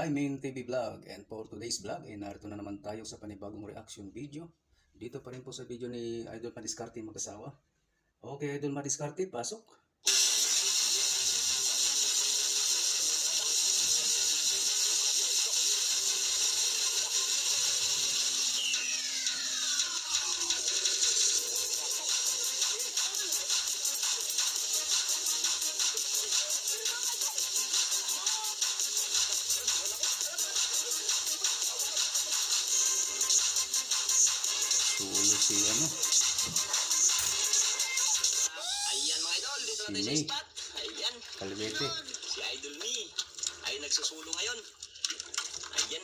Hi Main TV Vlog, and for today's vlog ay narito na naman tayo sa panibagong reaction video. Dito pa rin po sa video ni Idol Madiskarte mag-asawa. Okay, Idol Madiskarte, pasok. Tulo si ano? Ayan mga idol, dito Si na tayo sa May. spot. Ayan. Kalbete. Si Idol Me ay nagsusulo ngayon. Ayan.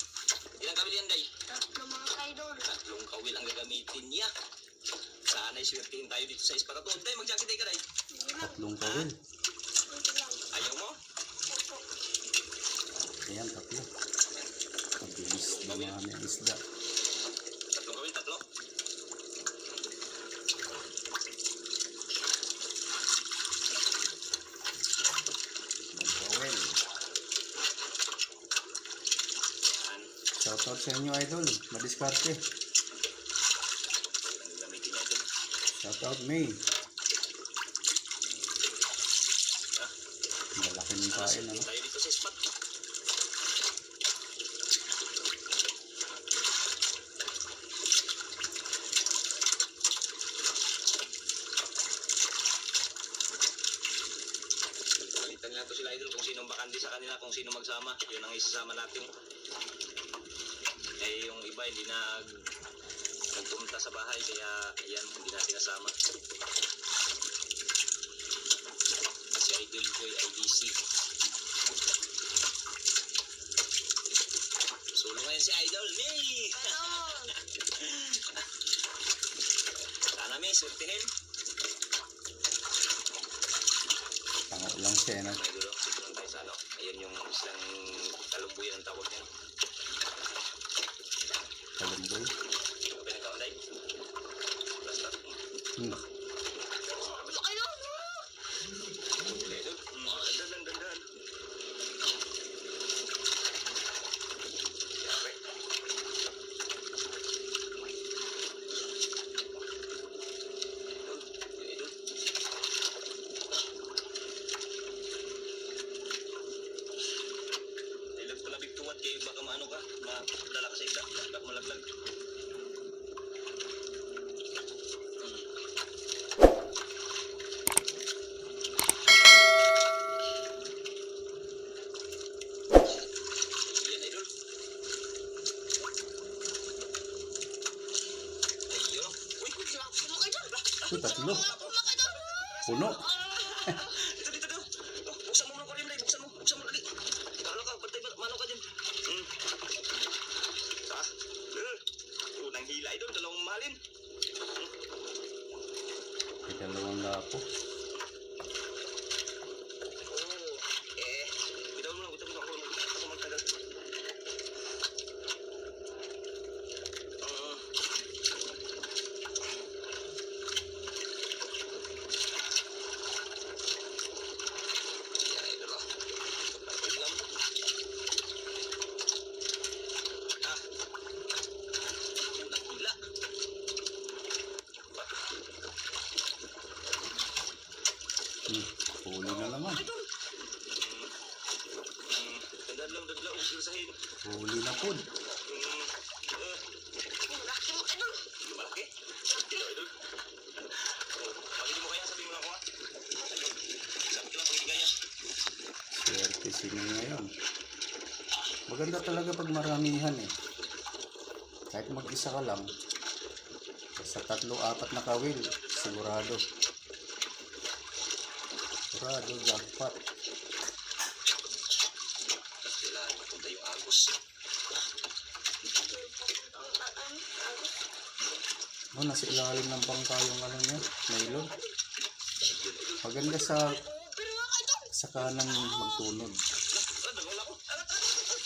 Ilang kawil yan, Day? Tatlo mga idol. Tatlong kawil ang gagamitin niya. Sana'y swertihin tayo dito sa spot na to. Day, mag-jacket day ka, Day. Tatlong kawil. Ito lang. Ayaw mo? Opo. Ayan, tatlo. Mabilis na marami ang isda. Tatlong kawil, tatlo. Kawil. Yan. Shoutout sa inyo, Idol Madiskarte. Ang gagamitin niya dun. Shoutout May. Ah, Malaking kain, ano? tayo dito sa spot. Palitan nga to sila idol kung sino bakante sa kanila, kung sino magsama. Yun ang isasama natin. Eh yung iba hindi nagpunta sa bahay kaya ayan hindi natin nasama. Si Idol Boy IDC. Solo ngayon si Idol May. Sana may surtihin. Tango lang siya, no? May dulo, dito lang tayo sa ano. Ayan yung isang talumbuyan ang tawag niyan. Kalumboy. Pinagkaunday. Basta. Mga idol. Idol. Dandan. Yape. Idol. Ilag pala bigtuwat kayo baka maano ka, madala ka sa isa, baka malaglag. Yan idol. Ayun. Uy, Mga idol. Uy, tatlo. Mga idol. Puno. Dito. Oh, buksan mo muna ko rin, Day. Buksan mo dali. Kala ka, bantay ba? Mano ka dyan? Unang hila idol, dalawang mahalin. May dalawang lapo. Bitaw mo. Ako magtagal. Yan idol, oh. Wait lang. Unang hila. Huli na naman. Dadlaw, usahin. Huli na po. Malaki mga idol. Malaki? Idol. Paghindi mo kaya, sabi mo lang ako ha. Sabi ko lang, pagindi kaya. Swerte si May ngayon. Maganda talaga pag maramihan eh. Kahit mag-isa ka lang. Sa 3-4 na kawil, sigurado. Sigurado, jackpot. Sila, napunta yung Agos. Oh, nasa ilalim ng bangkayong ano niya, nylon. Maganda sa kanan magtunod.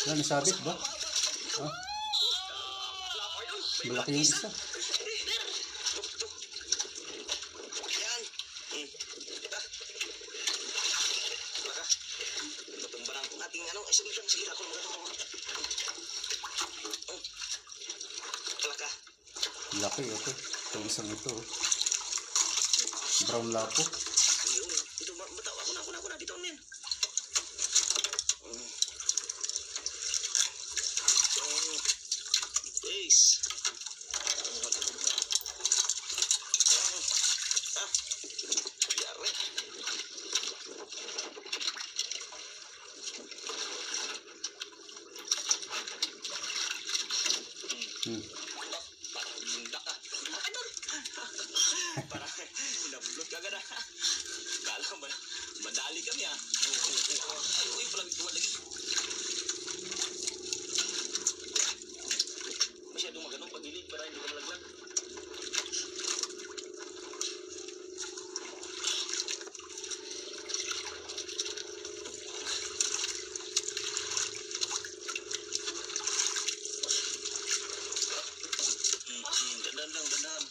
Yan, nasabit ba? Ah, malaki yung isa. Yan. Ita. Baka. Tutumba ng ating ano. isang lang. Sige, ako magano. Wala ka. Laki, okay. Itong isang ito. Oh. Brown lapo. Ayun. Ito, bataw. Ako na. Dito, men. Yes. Yari. Parang bunda ka. Idol! Parang nablot ka gana. Kala mo, madali kami ah. Ay, palang ito lagi. Masyadong maganong pagilid para hindi ka malaglag. Dandan.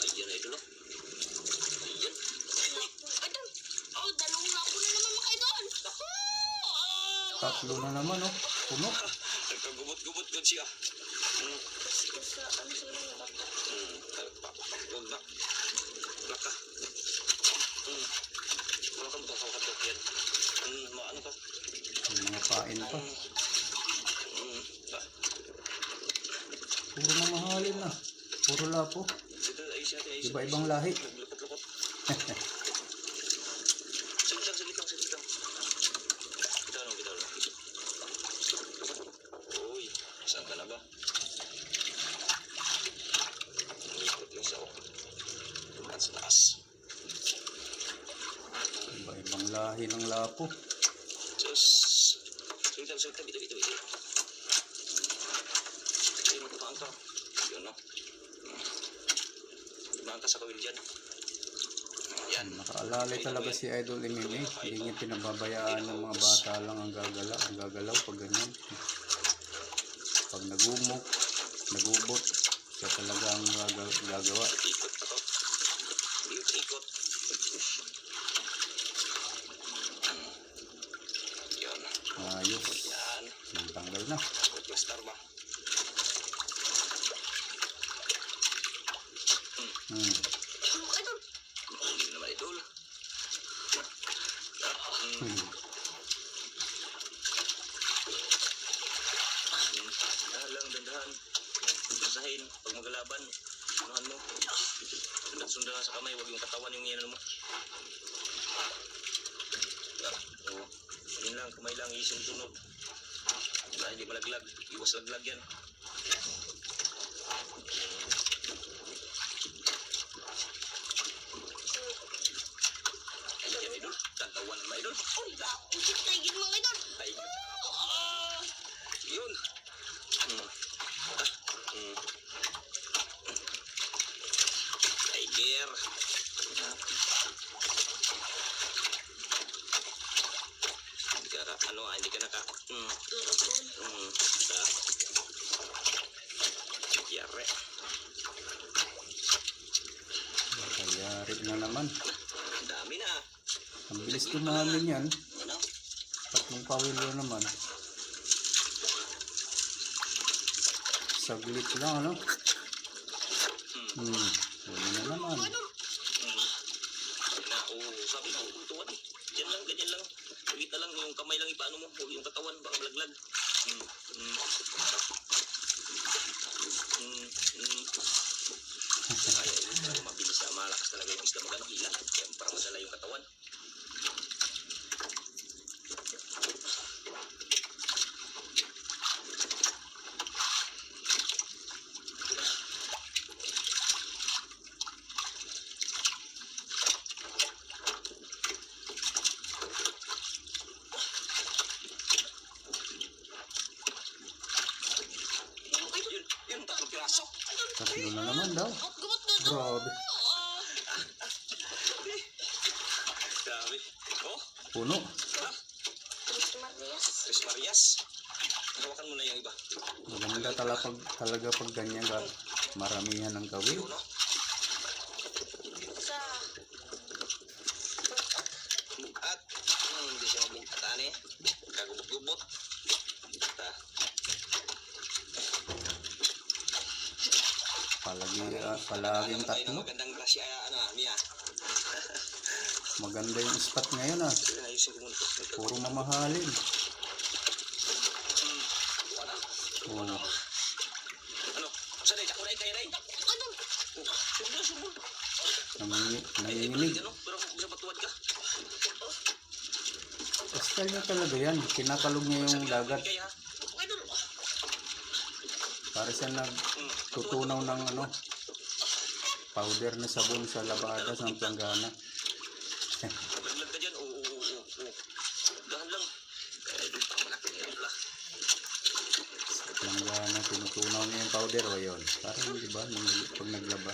Ayan na ito, no? Ayan. Idol! Oh, dalawang lapo na naman mga idol! Naku! Tatlo na naman, oh. Puno. Nagkagubot-gubot ko siya. Kasi ano siguro na dapat? Huwag na. Laka. Ano ka magkakatok yan? Maano ka? Yung mga pain pa. Puro mamahalin na. Puro lapo. Iba-ibang lahi. Naglukot-lukot. Saglit lang. Kita na. Uy, saan ka na ba? Ikot yung sao. Tumaan sa taas. Iba-ibang lahi ng lapo. Sus. Saglit lang. Bito. Ay, magpapaan ka. Yun, no? Magpapaan ka sa kawil dyan. Yan. Nakaalalay talaga si Idol MMA. Hindi niya pinababayaan ng mga bata lang ang gagalaw pag ganyan. Pag nagubot, siya talaga ang gagawa. Ikot ako. Ikot. Yan. Ayos. Yan. Tanggal na. Plastar ba? Ano idol? Hindi naman idol. Dandahan. Basahin. Pag magalaban, anuhan mo. Sundan sa kamay. Huwag yung katawan yung iyanan mo. Oo. Yun lang. Kamay lang. Isunod. Wala, hindi malaglag. Iwas laglag yan. Ayan, idol. Dalawa naman, idol. Uy, usip tayo gid mga idol! Ay, yun. Tiger. Hindi ka naka. Yare. Kayari na naman. Dami na. Ang bilis tumamin yan. Ano? Tatlong pawilo naman. Saglit lang, ano? Huli na naman. Sabi ko, tuwan. Yan lang, ganyan lang. Kita lang, yung kamay lang ipaano mo. Huwag yung katawan, baka malaglag. Ay, mabilis na, malakas talaga yung isda magano hila. Kaya para madala yung katawan. Yun, tatlong piraso. Tatlo na naman daw. Gumot na ito! Grabe. Grabe. Oh, Puno. Tres Marias. Tres Marias. Hawakan mo na yung iba. Maganda talaga pag ganyan ka. Maramihan ng kawil. Yun, no? Isa. palaging tatlo. Magandang grasya, ano, Mia. Maganda yung spot ngayon ah. Ayusin ko muna ito. Puro mamahalin. Oh, Ano? Saan ay? Ako na kaya rin? Ano? Sumbol. nanginginig. Ano? Pero bisa patuwad ka. Style niya talaga yan. Kinakalog niya yung dagat. Kaya, Idol. Para siya nagtutunaw ng ano, powder na sabon sa labadas ng planggana. maglag ka dyan. Oo. Dahan lang. Kaya doon pa malaki niya lang. Planggana, tinutunaw niya yung powder o yun. Parang di ba, pag naglaba.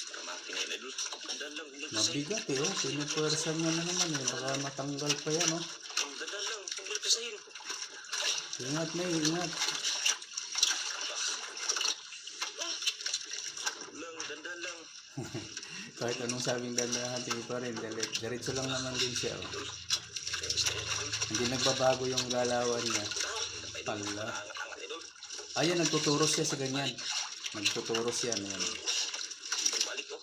Kamaki na yun, idol. Dahan lang. Mabigat eh oh. Pinupwersa niya na naman eh. Baka matanggal pa yan oh. Dahan lang. Tunggal pisahin. Ingat na ingat. Dahan lang. Kahit anong sabing dandahan, tingin pa rin. Diretso lang naman din siya oh. Hindi nagbabago yung galawan niya. Pala. Angat-angat, idol. Ayan, nagtuturos siya sa ganyan. Nagtuturos yan. Yan. Balik ko.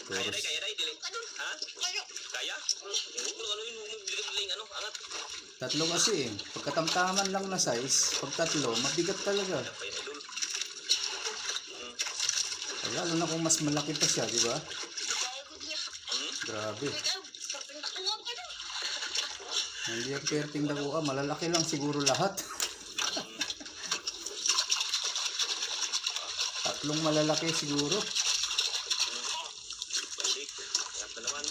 Turos. Kaya rin, dilim. Ha? Ano? Kaya? Ano yun? Biling, ano? Angat. Tatlo kasi eh. Pagkatamtaman lang na size, pag tatlo, mabigat talaga. Kaya, idol. Lalo na kung mas malaki pa siya, di ba? Bago niya. Grabe. Ikaw, parang nakuha ka na. Hindi ang perting dakuha, malalaki lang siguro lahat. Tatlong malalaki siguro. Balik. Angat na naman.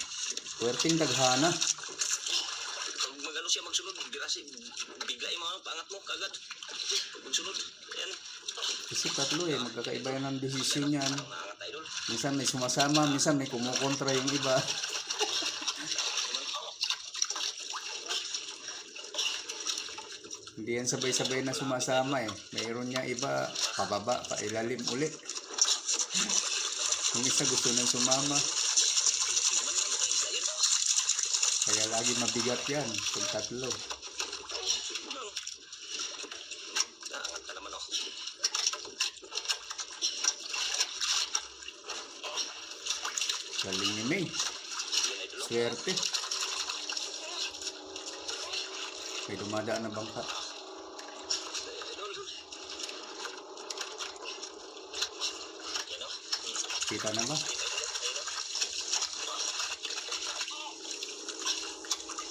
Perting daghana. Pag mag-ano siya magsunod, birasi, bigla yung mga pangat mo, kagad. Pag magsunod, ayan. Kasi tatlo eh, magkakaiba yan ang desisyon niyan. Maangat, idol. Minsan may sumasama, minsan may kumukontra yung iba. Hindi yan sabay-sabay na sumasama eh. Mayroon niya iba, pababa, pailalim uli. Yung isa gusto nang sumama. Naman, ano kang isa yan? Kaya lagi mabigat yan, kung tatlo. Kulang. Naangat ka naman, oh. Galing ni May. Yan, idol. Swerte. May dumadaan na bangka. Idol. Yan, oh. Kita na ba?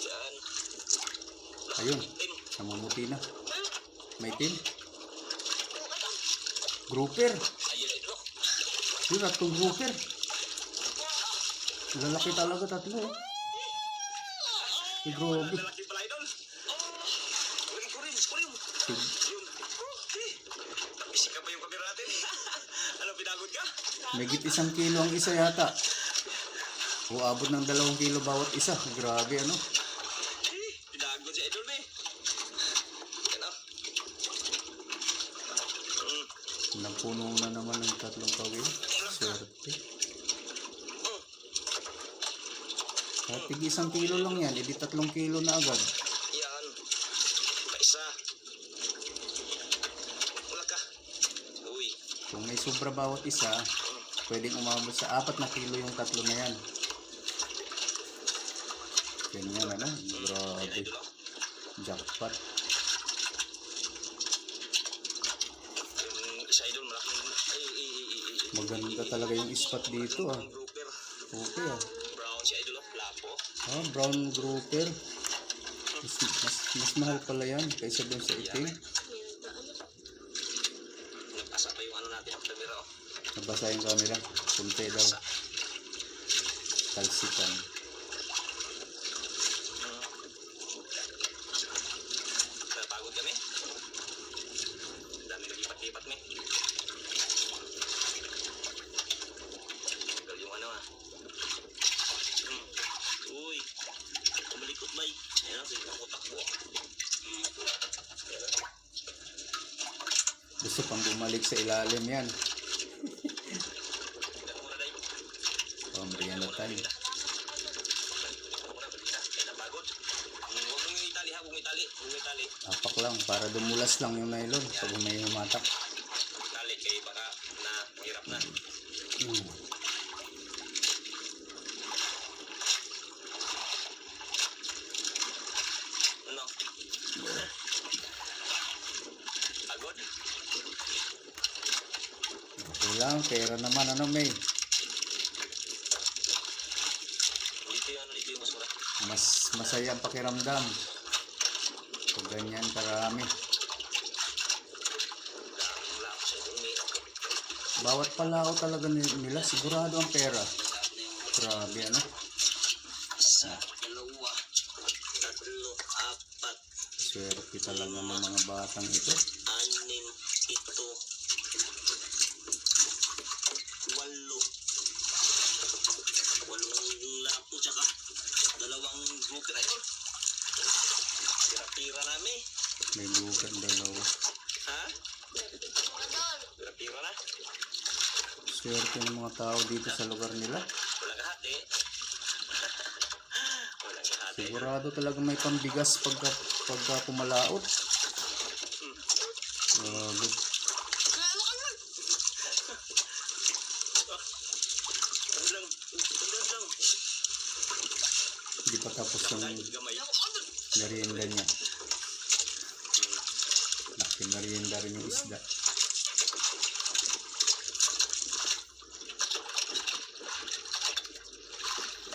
Yan. Ayun, Tim. namumuti na. Ano? May tin. Ano? Grouper. Ayun, idol. Yun, tatlong grouper. Lalaki talaga tatlo eh. Grabe. Lalaki pala, idol. Kurim. Yun. Busy ka pa yung camera natin. Ano, pinagod ka? May git 1 kilo ang isa yata. O abot ng 2 kilo bawat isa. Grabe ano. Pinagod si idol, eh. Yan, oh. Napuno na naman ng tatlong kawil. Swerte. Kahit tig 1 kilo lang yan, edi 3 kilo na agad. Yan. Paisa. Wala ka. Uy. Kung may sobra bawat isa, pwedeng umabot sa 4 na kilo yung tatlo na yan. Ganyan ano, Yan, grabe. idol, oh. Jackpot. Yung isa, idol, malaking... Maganda talaga yung spot dito ah. Grouper. Okay ah. Brown si idol, oh. Lapo. Ah, brown grouper. Mas mahal pala yan kaysa dun sa itim. Nagpasa pa yung ano natin, ang camera, oh. Nabasa yung camera. Punti daw. Talsikan. Napagod kami. Ang dami naglipat-lipat, me. Tagal yung ano, ah. Uy. Kumalikot, bay. Ayan, sige ako takbo. Gusto pang bumalik sa ilalim yan. Tingnan mo na, day. Pambriyan na tayo. Ako na, pagkita. Kaya napagod. Huwag mong itali, ha. Huwag mong itali. Apak lang para dumulas lang yung nylon pag may humatak. Tali kay baka na hirap na. Ano? Agod? Okay lang, pera naman ano May. Dito yung masura. Mas masaya ang pakiramdam. Pag ganyan karami. Wala ako sa itong may. Bawat palao talaga nila, sigurado ang pera. Grabe ano. Isa, dalawa, tatlo, apat, Swerte talaga ng mga batang ito. anim, ito, walo. Walong lapo tsaka dalawang broker idol. Tira-tira namin. May bukan dalawa. Ha? Idol. Tira-tira na. Swerte ng mga tao dito sa lugar nila. Walang hati. Walang hati. Sigurado talaga may pambigas pagka pumalaot. Grabe. Kaya mo ka nun. Ano lang? Lang. Hindi pa tapos yung Gamay. merienda niya. Merienda rin yung isda.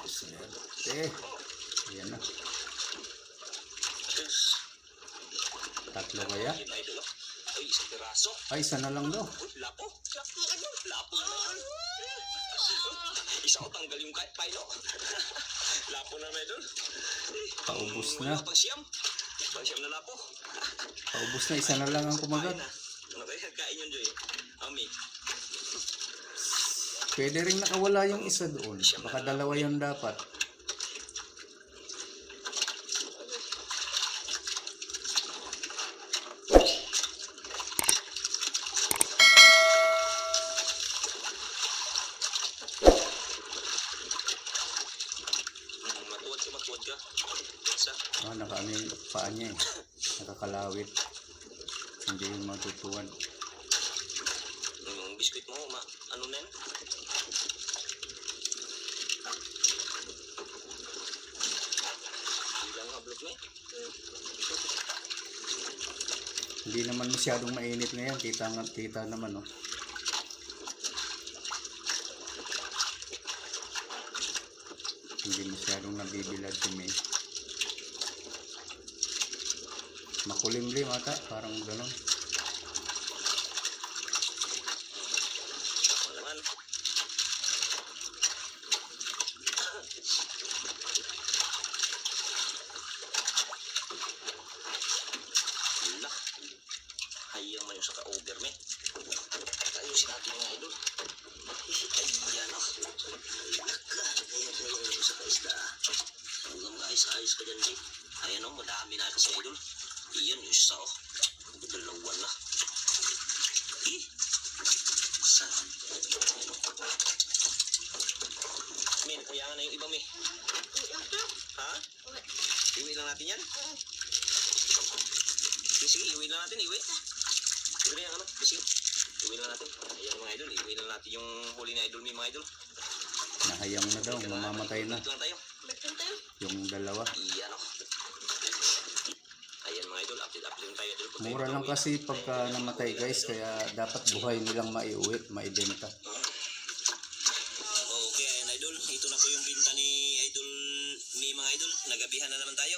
Swerte. Ayan na. Yes. Tatlo kaya? Yun, idol. Ay, isang piraso. Ay, isa na lang daw. Uy, lapo. Laki idol. Lapo na naman. Isa ko tanggal yung pailo. Lapo na naman, idol. Paubos na. Pag-siyam. Pag-siyam na lapo. Paubos na. Isa na lang ang kumagat. Ano kayo kain yun, Joy? Ami. Pwede rin nakawala yung isa doon. Baka dalawa yung dapat. Matuwad ka. Isa. Nakaano yung paa niya eh. Nakakalawit. Hindi yung matutuwan. Yung biskuit mo, ano na yan? Ilang hablot mo eh. Hindi naman masyadong mainit ngayon. Kita naman oh. Hindi masyadong nabibilad si May. Makulimlim ata. Parang gano'n. Wala naman. Wala. Hayang man yung sa ka-over me. Ayusin natin mga idol. Ayan o. Ayan yung sa ka-isda. Hanggang maayos-ayos ka dyan, Jay. Ayan o, madami na kasi idol. Iyan yung isa o. Dalawa na. Saan? Min, kayangan na yung iba, Mi. Ha? Iwi lang natin yan? Sige, iwi lang natin, iwi. Iwi lang, ano? Sige, iwi lang natin. Ayan mga idol, iwi lang natin yung huli na idol, Mi, mga idol. Nahayang na daw. Mamamatay na. Ito lang tayo. Balikan tayo. Yung dalawa. Iyan o. Ayan mga idol, update lang tayo idol. Mura lang kasi pagka namatay guys. Kaya dapat buhay nilang maiuwi. Maibenta. Okay, ayan idol. Ito na po yung binta ni idol, ni mga idol. Nagabihan na naman tayo.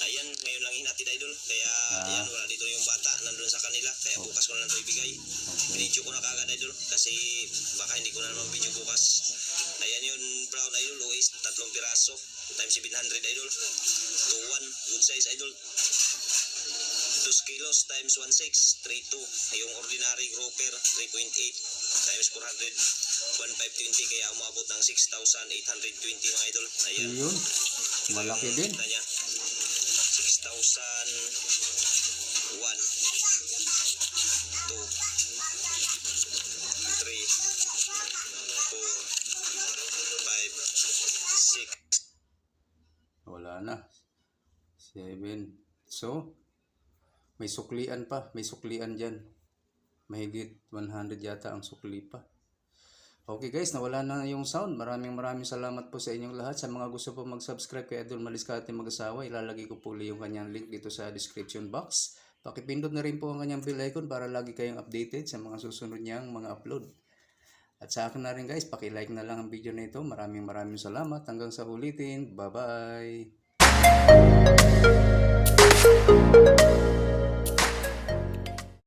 Ayan, ngayon lang hinatid idol. Kaya, ayan, wala dito yung bata. Nandun sa kanila. Kaya bukas ko na lang ito ibigay. Okay. Video ko na kagad idol. Kasi baka hindi ko na naman video bukas. Ayan yun, brown idol. Luis, 3 piraso. Times 700 idol. 2-1. Good size idol. 2 kilos times 1.6. 3.2. Yung ordinary grouper, 3.8. Times 400. 1,520. Kaya umabot ng 6,820 mga idol. Ayan. Yun. Malaki din. Kita niya. 6,001. 2, 3, 4, 5, 6. Wala na. 7. So, May suklian pa. May suklian dyan. Mahigit 100 yata ang sukli pa. Okay guys, nawala na yung sound. Maraming salamat po sa inyong lahat. Sa mga gusto po mag-subscribe kay Idol Maliscate Mag-asawa, ilalagay ko po yung kanyang link dito sa description box. Pakipindot na rin po ang kanyang bell icon para lagi kayong updated sa mga susunod niyang mga upload. At sa akin na rin guys, paki-like na lang ang video na ito. Maraming salamat. Hanggang sa ulitin. Bye-bye!